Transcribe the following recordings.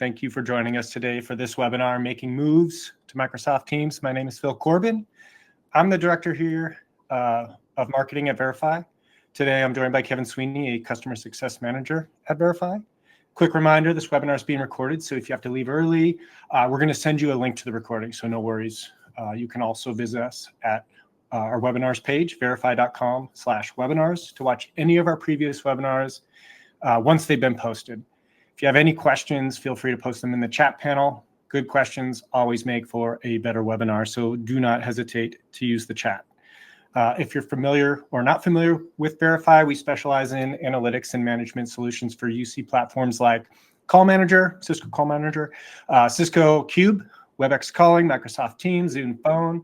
Thank you for joining us today for this webinar, Making Moves to Microsoft Teams. My name is Phil Corbin. I'm the director here of marketing at Verify. Today, I'm joined by Kevin Sweeney, a customer success manager at Verify. Quick reminder, this webinar is being recorded, so if you have to leave early, we're going to send you a link to the recording, so no worries. You can also visit us at our webinars page, verify.com/webinars, to watch any of our previous webinars once they've been posted. If you have any questions, feel free to post them in the chat panel. Good questions always make for a better webinar, so do not hesitate to use the chat. If you're familiar or not familiar with Verify, we specialize in analytics and management solutions for UC platforms like Call Manager, Cisco Call Manager, Cisco Cube, WebEx Calling, Microsoft Teams, Zoom Phone.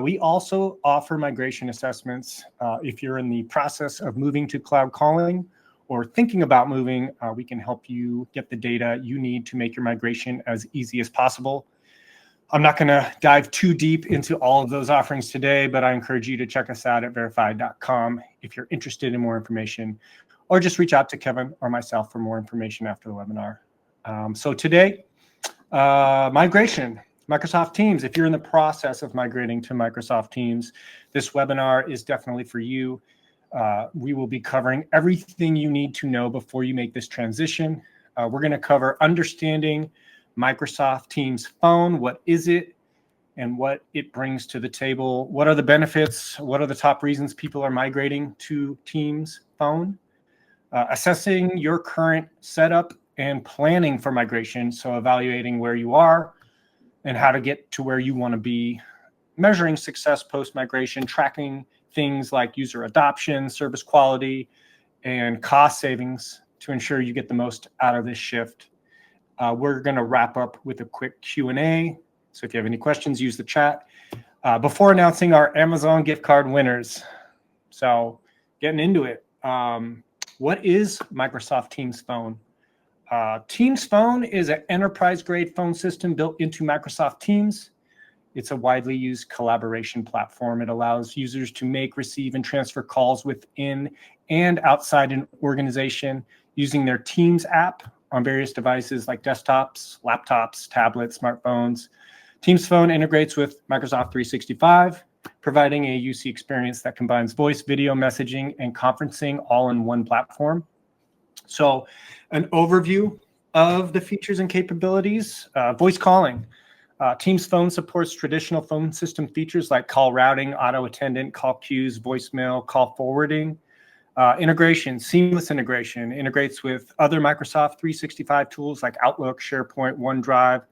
We also offer migration assessments. If you're in the process of moving to cloud calling or thinking about moving, we can help you get the data you need to make your migration as easy as possible. I'm not going to dive too deep into all of those offerings today, but I encourage you to check us out at verify.com if you're interested in more information, or just reach out to Kevin or myself for more information after the webinar. So today, migration, Microsoft Teams. If you're in the process of migrating to Microsoft Teams, this webinar is definitely for you. We will be covering everything you need to know before you make this transition. We're going to cover understanding Microsoft Teams Phone. What is it and what it brings to the table? What are the benefits? What are the top reasons people are migrating to Teams Phone? Assessing your current setup and planning for migration. So evaluating where you are and how to get to where you want to be. Measuring success post-migration, tracking things like user adoption, service quality, and cost savings to ensure you get the most out of this shift. We're going to wrap up with a quick Q&A. So if you have any questions, use the chat. Before announcing our Amazon gift card winners. So getting into it. What is Microsoft Teams Phone? Teams Phone is an enterprise-grade phone system built into Microsoft Teams. It's a widely used collaboration platform. It allows users to make, receive, and transfer calls within and outside an organization using their Teams app on various devices like desktops, laptops, tablets, smartphones. Teams Phone integrates with Microsoft 365, providing a UC experience that combines voice, video, messaging, and conferencing all in one platform. So an overview of the features and capabilities. Voice calling. Teams Phone supports traditional phone system features like call routing, auto attendant, call queues, voicemail, call forwarding. Integration, seamless integration, integrates with other Microsoft 365 tools like Outlook, SharePoint, OneDrive,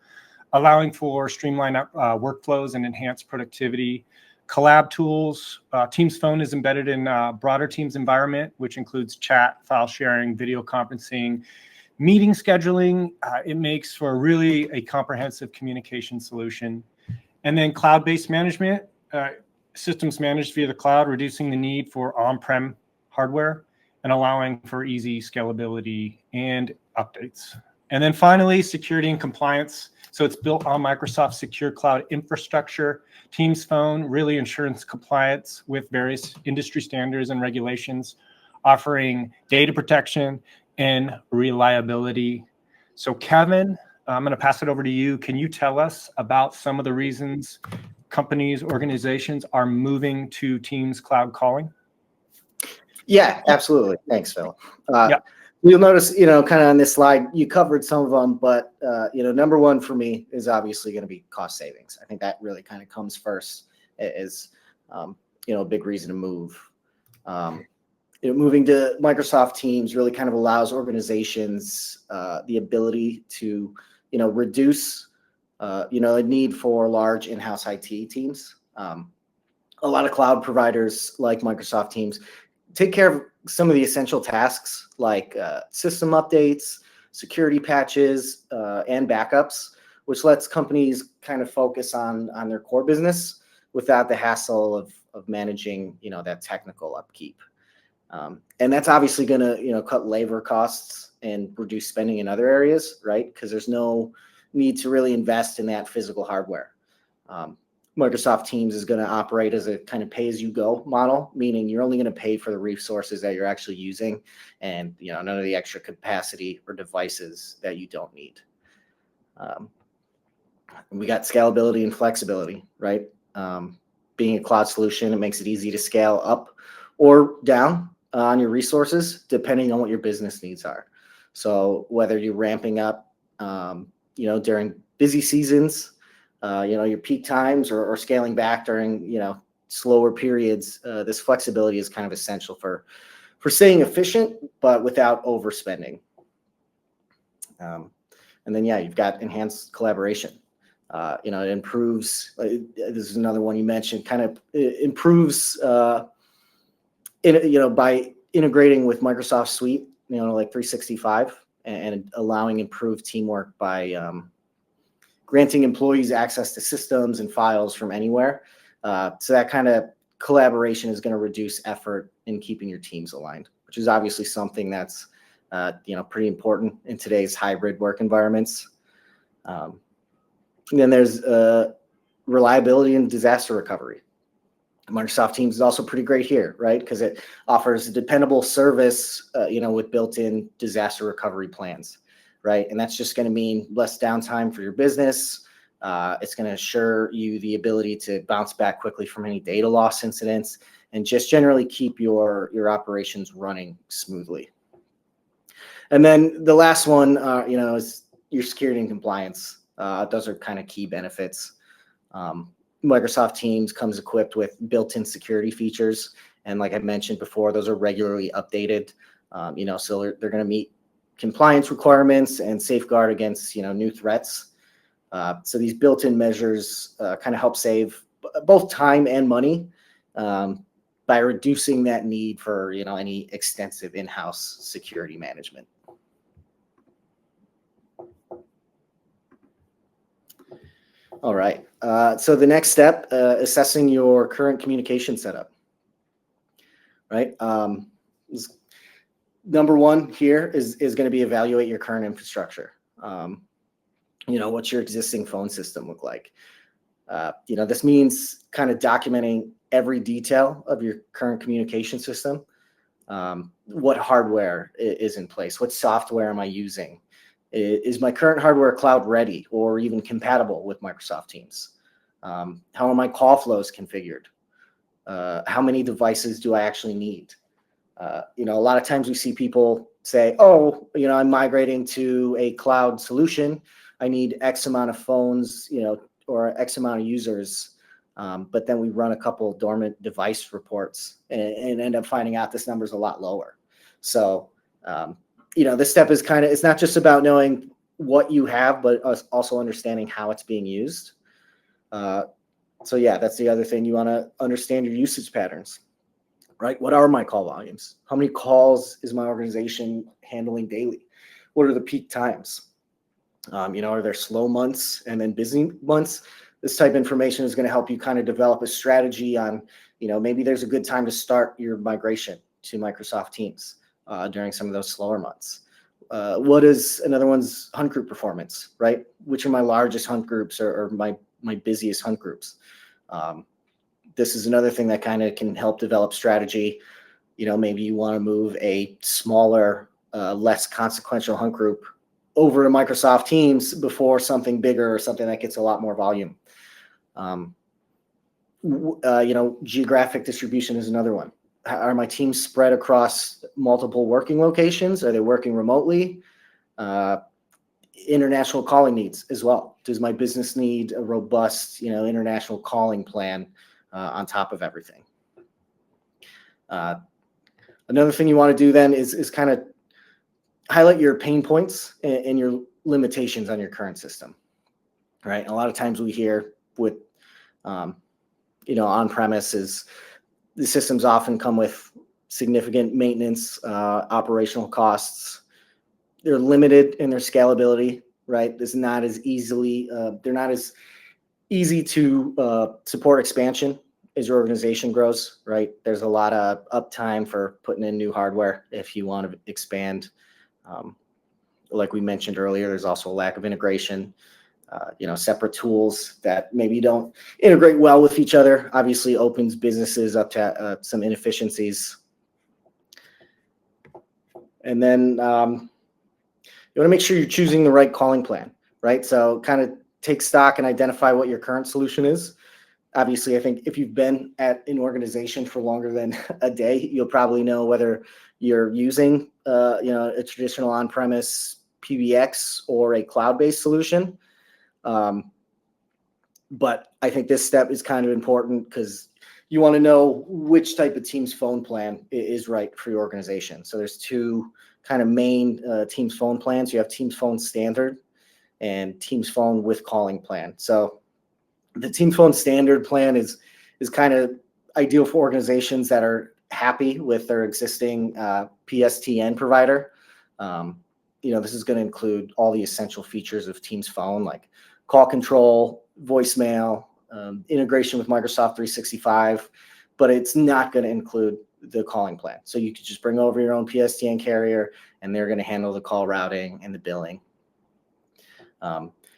allowing for streamlined workflows and enhanced productivity. Collab tools, Teams Phone is embedded in broader Teams environment, which includes chat, file sharing, video conferencing, meeting scheduling. It makes for really a comprehensive communication solution. And then cloud-based management, systems managed via the cloud, reducing the need for on-prem hardware and allowing for easy scalability and updates. And then finally, security and compliance. So it's built on Microsoft Secure Cloud Infrastructure. Teams Phone really ensures compliance with various industry standards and regulations, offering data protection and reliability. So Kevin, I'm going to pass it over to you. Can you tell us about some of the reasons companies, organizations are moving to Teams cloud calling? Yeah, absolutely. Thanks, Phil. You'll notice, kind of on this slide, you covered some of them, but, number one for me is obviously going to be cost savings. I think that really kind of comes first as, a big reason to move. Moving to Microsoft Teams really kind of allows organizations the ability to, reduce, a need for large in-house IT teams. A lot of cloud providers like Microsoft Teams take care of some of the essential tasks like system updates, security patches, and backups, which lets companies kind of focus on their core business without the hassle of managing, that technical upkeep. And that's obviously going to, cut labor costs and reduce spending in other areas, right? Because there's no need to really invest in that physical hardware. Microsoft Teams is going to operate as a kind of pay-as-you-go model, meaning you're only going to pay for the resources that you're actually using and, none of the extra capacity or devices that you don't need. We got scalability and flexibility, right? Being a cloud solution, it makes it easy to scale up or down on your resources, depending on what your business needs are. So whether you're ramping up, during busy seasons, your peak times, or scaling back during, slower periods, this flexibility is kind of essential for staying efficient, but without overspending. And then, you've got enhanced collaboration. It improves. This is another one you mentioned. Kind of improves, by integrating with Microsoft Suite, like 365, and allowing improved teamwork by granting employees access to systems and files from anywhere. So that kind of collaboration is going to reduce effort in keeping your teams aligned, which is obviously something that's pretty important in today's hybrid work environments. And then there's reliability and disaster recovery. Microsoft Teams is also pretty great here, right? Because it offers a dependable service, with built-in disaster recovery plans, right? And that's just going to mean less downtime for your business. It's going to assure you the ability to bounce back quickly from any data loss incidents, and just generally keep your operations running smoothly. And then the last one, is your security and compliance. Those are kind of key benefits. Microsoft Teams comes equipped with built-in security features, and like I mentioned before, those are regularly updated. So they're going to meet compliance requirements and safeguard against new threats. So these built-in measures kind of help save both time and money by reducing that need for any extensive in-house security management. All right. So the next step, assessing your current communication setup. Right. Number one here is going to be evaluate your current infrastructure. What's your existing phone system look like? This means kind of documenting every detail of your current communication system. What hardware is in place? What software am I using? Is my current hardware cloud ready or even compatible with Microsoft Teams? How are my call flows configured? How many devices do I actually need? A lot of times we see people say, I'm migrating to a cloud solution. I need X amount of phones, or X amount of users. But then we run a couple of dormant device reports and end up finding out this number is a lot lower. So, this step is it's not just about knowing what you have, but also understanding how it's being used. So that's the other thing. You want to understand your usage patterns, right? What are my call volumes? How many calls is my organization handling daily? What are the peak times? Are there slow months and then busy months? This type of information is going to help you kind of develop a strategy on, maybe there's a good time to start your migration to Microsoft Teams during some of those slower months. What is another one's hunt group performance, right? Which are my largest hunt groups or my busiest hunt groups? This is another thing that kind of can help develop strategy. Maybe you want to move a smaller, less consequential hunt group over to Microsoft Teams before something bigger or something that gets a lot more volume. Geographic distribution is another one. Are my teams spread across multiple working locations? Are they working remotely? International calling needs as well. Does my business need a robust, international calling plan on top of everything? Another thing you want to do then is kind of highlight your pain points and your limitations on your current system, right? And a lot of times we hear with, on-premise is the systems often come with significant maintenance, operational costs. They're limited in their scalability, right? It's not as they're not as easy to support expansion as your organization grows, right? There's a lot of uptime for putting in new hardware if you want to expand. Like we mentioned earlier, there's also a lack of integration. Separate tools that maybe don't integrate well with each other obviously opens businesses up to some inefficiencies. And then you want to make sure you're choosing the right calling plan, right? So kind of take stock and identify what your current solution is. Obviously, I think if you've been at an organization for longer than a day, you'll probably know whether you're using a traditional on-premise PBX or a cloud-based solution. But I think this step is kind of important because you want to know which type of Teams phone plan is right for your organization. So there's two kind of main Teams phone plans. You have Teams Phone Standard and Teams Phone with Calling plan. So the Teams Phone Standard plan is kind of ideal for organizations that are happy with their existing PSTN provider. This is going to include all the essential features of Teams Phone, like call control, voicemail, integration with Microsoft 365, but it's not going to include the calling plan. So you could just bring over your own PSTN carrier, and they're going to handle the call routing and the billing.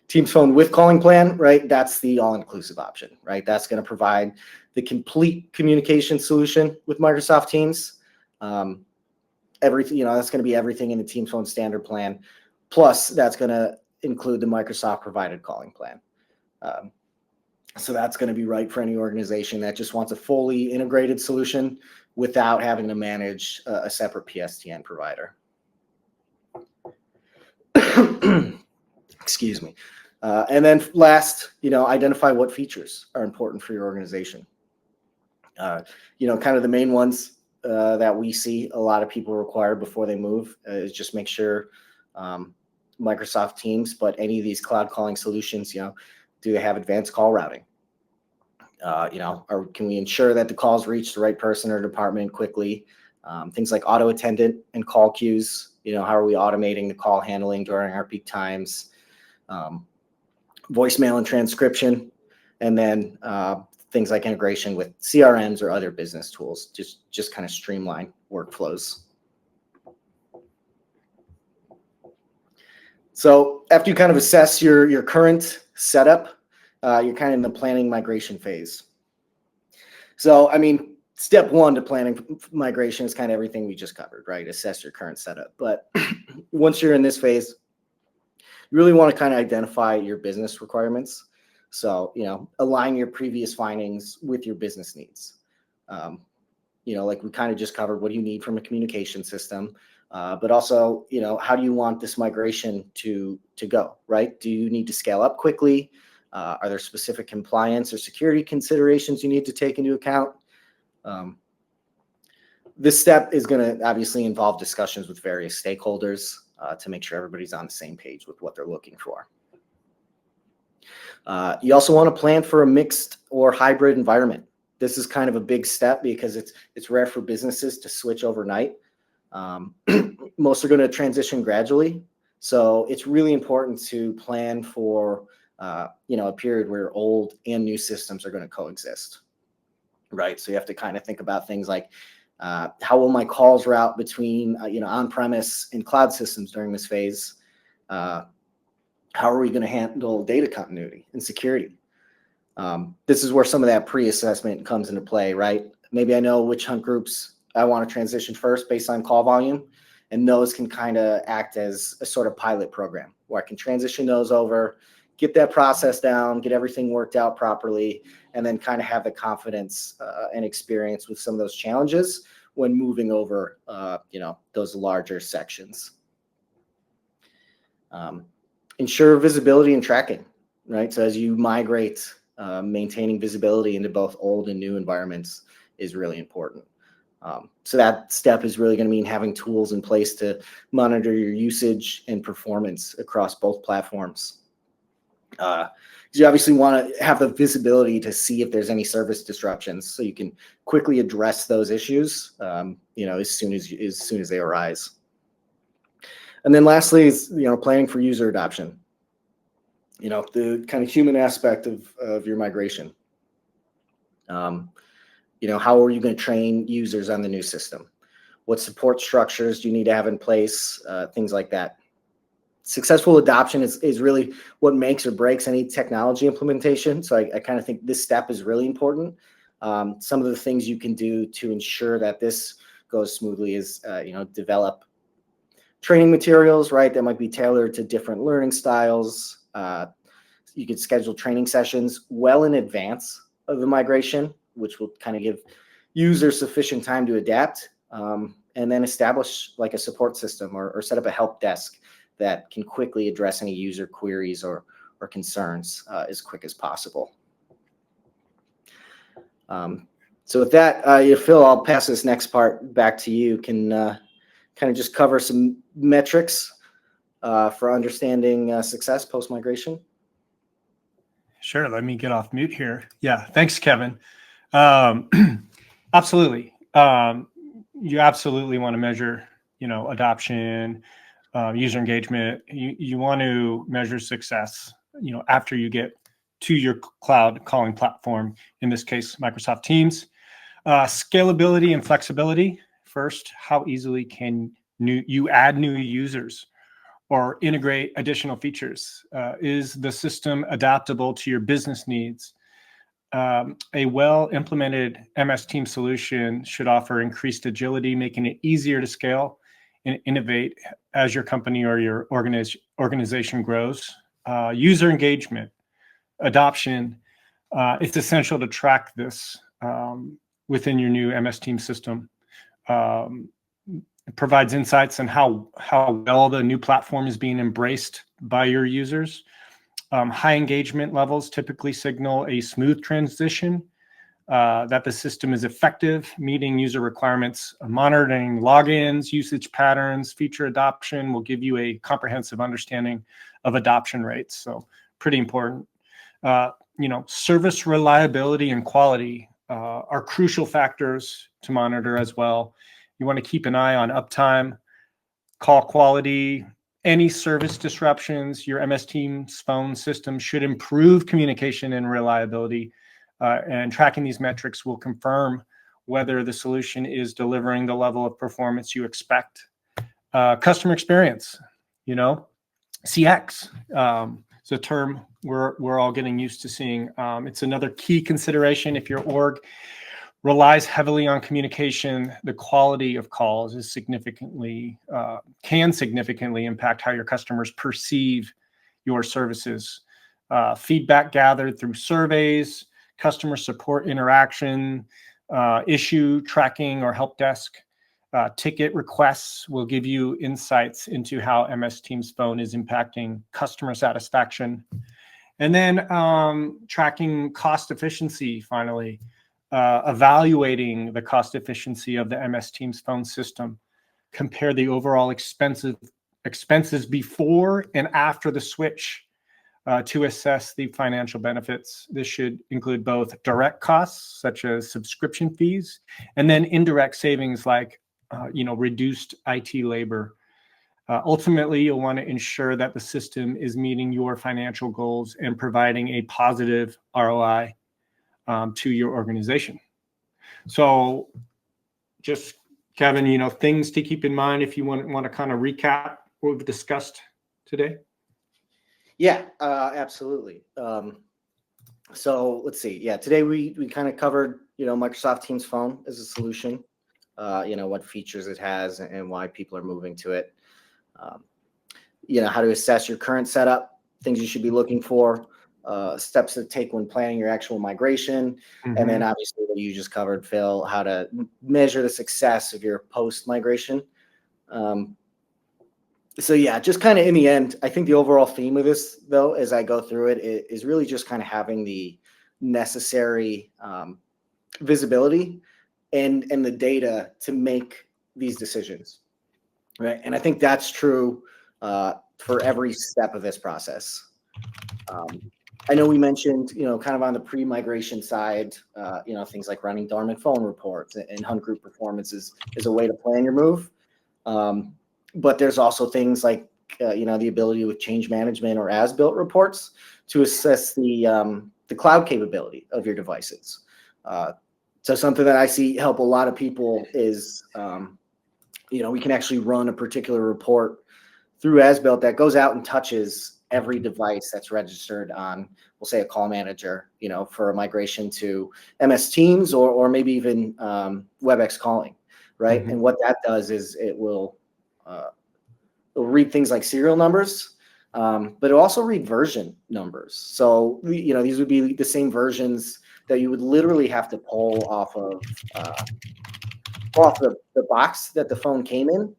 Teams Phone with Calling plan, right? That's the all-inclusive option, right? That's going to provide the complete communication solution with Microsoft Teams. Everything, that's going to be everything in the Teams Phone Standard plan. Plus, that's going to include the Microsoft provided calling plan. So that's going to be right for any organization that just wants a fully integrated solution without having to manage a separate PSTN provider. Excuse me. And then last, identify what features are important for your organization. Kind of the main ones that we see a lot of people require before they move is just make sure Microsoft Teams, but any of these cloud calling solutions, do they have advanced call routing? Or can we ensure that the calls reach the right person or department quickly? Things like auto attendant and call queues. How are we automating the call handling during our peak times? Voicemail and transcription, and then things like integration with CRMs or other business tools, just kind of streamline workflows. So after you kind of assess your current setup, you're kind of in the planning migration phase. So, step one to planning migration is kind of everything we just covered, right? Assess your current setup. But once you're in this phase, you really want to kind of identify your business requirements. So, align your previous findings with your business needs. Like we kind of just covered, what do you need from a communication system? But also, how do you want this migration to go, right? Do you need to scale up quickly? Are there specific compliance or security considerations you need to take into account? This step is going to obviously involve discussions with various stakeholders to make sure everybody's on the same page with what they're looking for. You also want to plan for a mixed or hybrid environment. This is kind of a big step because it's rare for businesses to switch overnight. Most are going to transition gradually. So it's really important to plan for a period where old and new systems are going to coexist, right? So you have to kind of think about things like how will my calls route between on-premise and cloud systems during this phase? How are we going to handle data continuity and security? This is where some of that pre-assessment comes into play, right? Maybe I know which hunt groups I want to transition first based on call volume, and those can kind of act as a sort of pilot program where I can transition those over, get that process down, get everything worked out properly, and then kind of have the confidence and experience with some of those challenges when moving over, those larger sections. Ensure visibility and tracking, right? So as you migrate, maintaining visibility into both old and new environments is really important. So that step is really going to mean having tools in place to monitor your usage and performance across both platforms. You obviously want to have the visibility to see if there's any service disruptions, so you can quickly address those issues, as soon as they arise. And then lastly is, planning for user adoption. The kind of human aspect of your migration. How are you going to train users on the new system? What support structures do you need to have in place? Things like that. Successful adoption is really what makes or breaks any technology implementation. So I kind of think this step is really important. Some of the things you can do to ensure that this goes smoothly is, develop training materials, right? That might be tailored to different learning styles. You could schedule training sessions well in advance of the migration, which will kind of give users sufficient time to adapt, and then establish like a support system or set up a help desk that can quickly address any user queries or concerns as quick as possible. So with that, Phil, I'll pass this next part back to you. Can kind of just cover some metrics for understanding success post-migration. Sure. Let me get off mute here. Yeah. Thanks, Kevin. Absolutely. You absolutely want to measure, adoption, user engagement. You want to measure success, after you get to your cloud calling platform, in this case, Microsoft Teams. Scalability and flexibility. First, how easily can you add new users or integrate additional features? Is the system adaptable to your business needs? A well-implemented MS Team solution should offer increased agility, making it easier to scale and innovate as your company or your organization grows. User engagement, adoption, it's essential to track this within your new MS Team system. It provides insights on how well the new platform is being embraced by your users. High engagement levels typically signal a smooth transition, that the system is effective, meeting user requirements. Monitoring logins, usage patterns, feature adoption will give you a comprehensive understanding of adoption rates. So pretty important. Service reliability and quality are crucial factors to monitor as well. You want to keep an eye on uptime, call quality, any service disruptions. Your MS Teams phone system should improve communication and reliability, and tracking these metrics will confirm whether the solution is delivering the level of performance you expect. Customer experience, CX. It's a term we're all getting used to seeing. It's another key consideration. If your org relies heavily on communication, the quality of calls is can significantly impact how your customers perceive your services. Feedback gathered through surveys, customer support interaction, issue tracking or help desk, ticket requests will give you insights into how MS Teams Phone is impacting customer satisfaction. And then tracking cost efficiency, finally. Evaluating the cost efficiency of the MS Teams phone system, compare the overall expenses before and after the switch to assess the financial benefits. This should include both direct costs, such as subscription fees, and then indirect savings like reduced IT labor. Ultimately, you'll want to ensure that the system is meeting your financial goals and providing a positive ROI to your organization. So just, Kevin, things to keep in mind if you want to kind of recap what we've discussed today. Yeah, absolutely. So let's see. Yeah, today we kind of covered, Microsoft Teams Phone as a solution, what features it has and why people are moving to it. How to assess your current setup, things you should be looking for, steps to take when planning your actual migration. Mm-hmm. And then obviously what you just covered, Phil, how to measure the success of your post-migration. So yeah, just kind of in the end, I think the overall theme of this, though, as I go through it, is really just kind of having the necessary visibility and the data to make these decisions, right? And I think that's true for every step of this process. I know we mentioned, kind of on the pre-migration side, things like running dormant phone reports and hunt group performance is a way to plan your move. But there's also things like, the ability with change management or as-built reports to assess the cloud capability of your devices. So something that I see help a lot of people is, we can actually run a particular report through as-built that goes out and touches every device that's registered on, we'll say, a call manager, for a migration to MS Teams or maybe even WebEx calling, right? Mm-hmm. And what that does is it will read things like serial numbers but it'll also read version numbers. So, these would be the same versions that you would literally have to pull off of the box that the phone came in.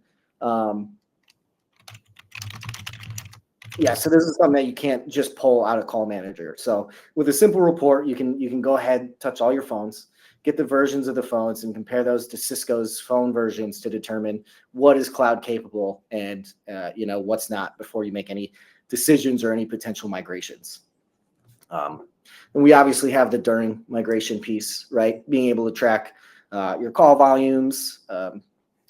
Yeah, so this is something that you can't just pull out of Call Manager. So with a simple report, you can go ahead, touch all your phones, get the versions of the phones, and compare those to Cisco's phone versions to determine what is cloud capable and what's not before you make any decisions or any potential migrations. And we obviously have the during migration piece, right? Being able to track your call volumes,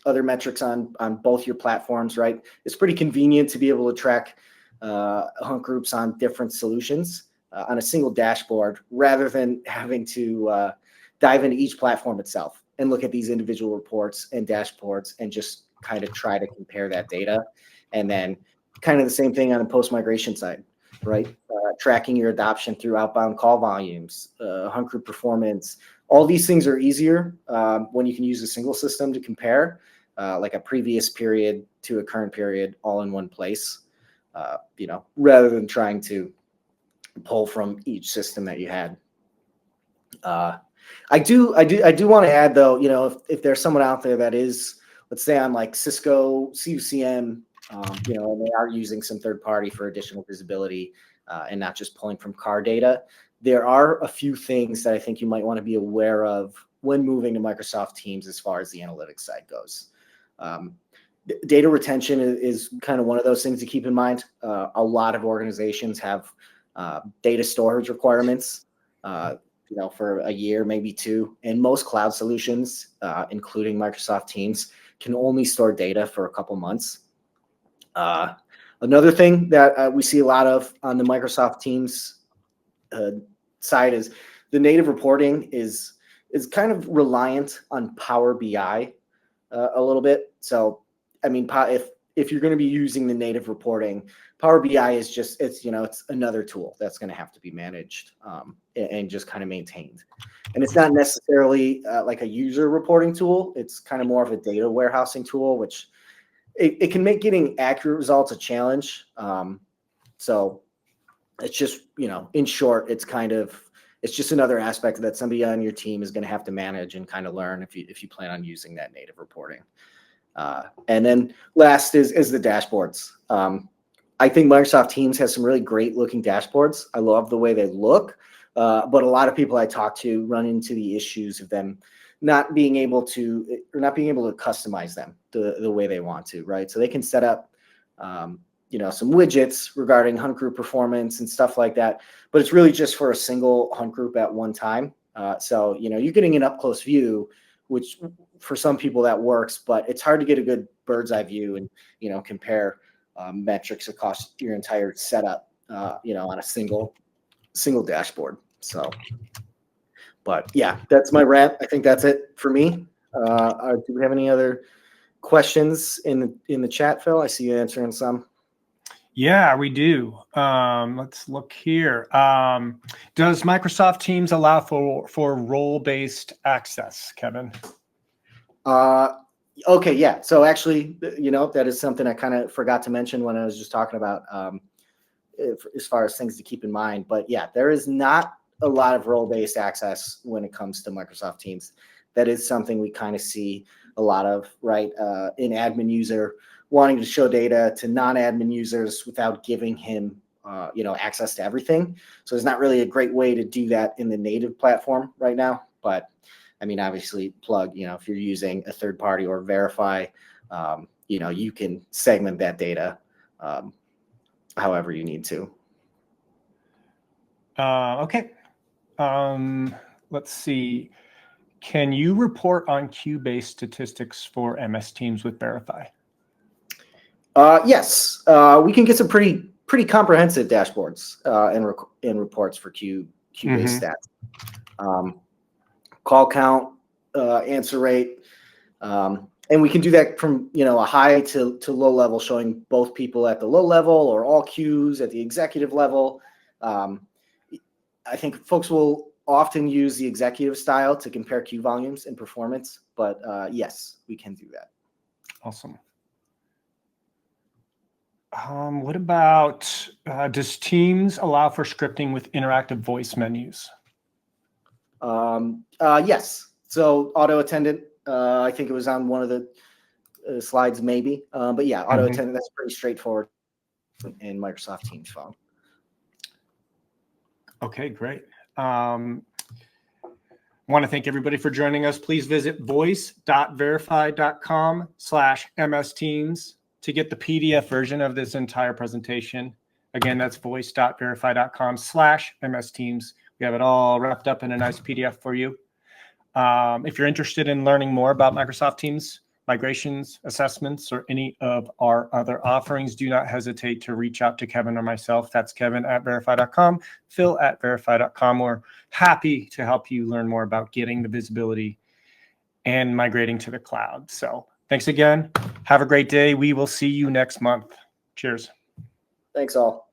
other metrics on both your platforms, right? It's pretty convenient to be able to track hunt groups on different solutions on a single dashboard rather than having to dive into each platform itself and look at these individual reports and dashboards and just kind of try to compare that data. And then kind of the same thing on the post-migration side, right? Tracking your adoption through outbound call volumes, hunt group performance. All these things are easier when you can use a single system to compare, like a previous period to a current period all in one place, rather than trying to pull from each system that you had. I do want to add though, if there's someone out there that is, let's say on like Cisco CUCM, and they are using some third party for additional visibility and not just pulling from car data, there are a few things that I think you might want to be aware of when moving to Microsoft Teams as far as the analytics side goes. Data retention is kind of one of those things to keep in mind. A lot of organizations have data storage requirements, for a year, maybe two. And most cloud solutions, including Microsoft Teams, can only store data for a couple months. Another thing that we see a lot of on the Microsoft Teams side is the native reporting is kind of reliant on Power BI a little bit. So, I mean, if you're going to be using the native reporting, Power BI is just, it's another tool that's going to have to be managed and just kind of maintained. And it's not necessarily like a user reporting tool. It's kind of more of a data warehousing tool, which it can make getting accurate results a challenge. So it's just, in short, it's just another aspect that somebody on your team is going to have to manage and kind of learn if you plan on using that native reporting. And then last is the dashboards. I think Microsoft Teams has some really great looking dashboards. I love the way they look, but a lot of people I talk to run into the issues of them not being able to customize them the way they want to, right? So they can set up, some widgets regarding hunt group performance and stuff like that, but it's really just for a single hunt group at one time. So, you're getting an up close view, which for some people that works, but it's hard to get a good bird's eye view and, compare metrics across your entire setup, on a single dashboard. So, but yeah, that's my rant. I think that's it for me. Do we have any other questions in the chat, Phil? I see you answering some. Yeah, we do. Let's look here. Does Microsoft Teams allow for role-based access, Kevin? Okay, yeah. So actually, that is something I kind of forgot to mention when I was just talking about as far as things to keep in mind. But yeah, there is not a lot of role-based access when it comes to Microsoft Teams. That is something we kind of see a lot of, right? An admin user wanting to show data to non-admin users without giving him, access to everything. So there's not really a great way to do that in the native platform right now. But I mean, obviously, Plug, if you're using a third party or Verify, you can segment that data however you need to. Okay. Let's see. Can you report on queue-based statistics for MS Teams with Verify? Yes, we can get some pretty comprehensive dashboards and reports for queue-based stats. Call count, answer rate, and we can do that from a high to low level, showing both people at the low level or all queues at the executive level. I think folks will often use the executive style to compare queue volumes and performance, but yes, we can do that. Awesome. What about, does Teams allow for scripting with interactive voice menus? Yes. So auto attendant, I think it was on one of the slides maybe. But yeah, auto attendant, that's pretty straightforward in Microsoft Teams phone. Okay, great. Want to thank everybody for joining us. Please visit voice.verify.com/msteams to get the PDF version of this entire presentation. Again, that's voice.verify.com/msteams. We have it all wrapped up in a nice PDF for you. If you're interested in learning more about Microsoft Teams, migrations, assessments, or any of our other offerings, do not hesitate to reach out to Kevin or myself. That's Kevin@verify.com, Phil@verify.com. We're happy to help you learn more about getting the visibility and migrating to the cloud. So thanks again. Have a great day. We will see you next month. Cheers. Thanks all.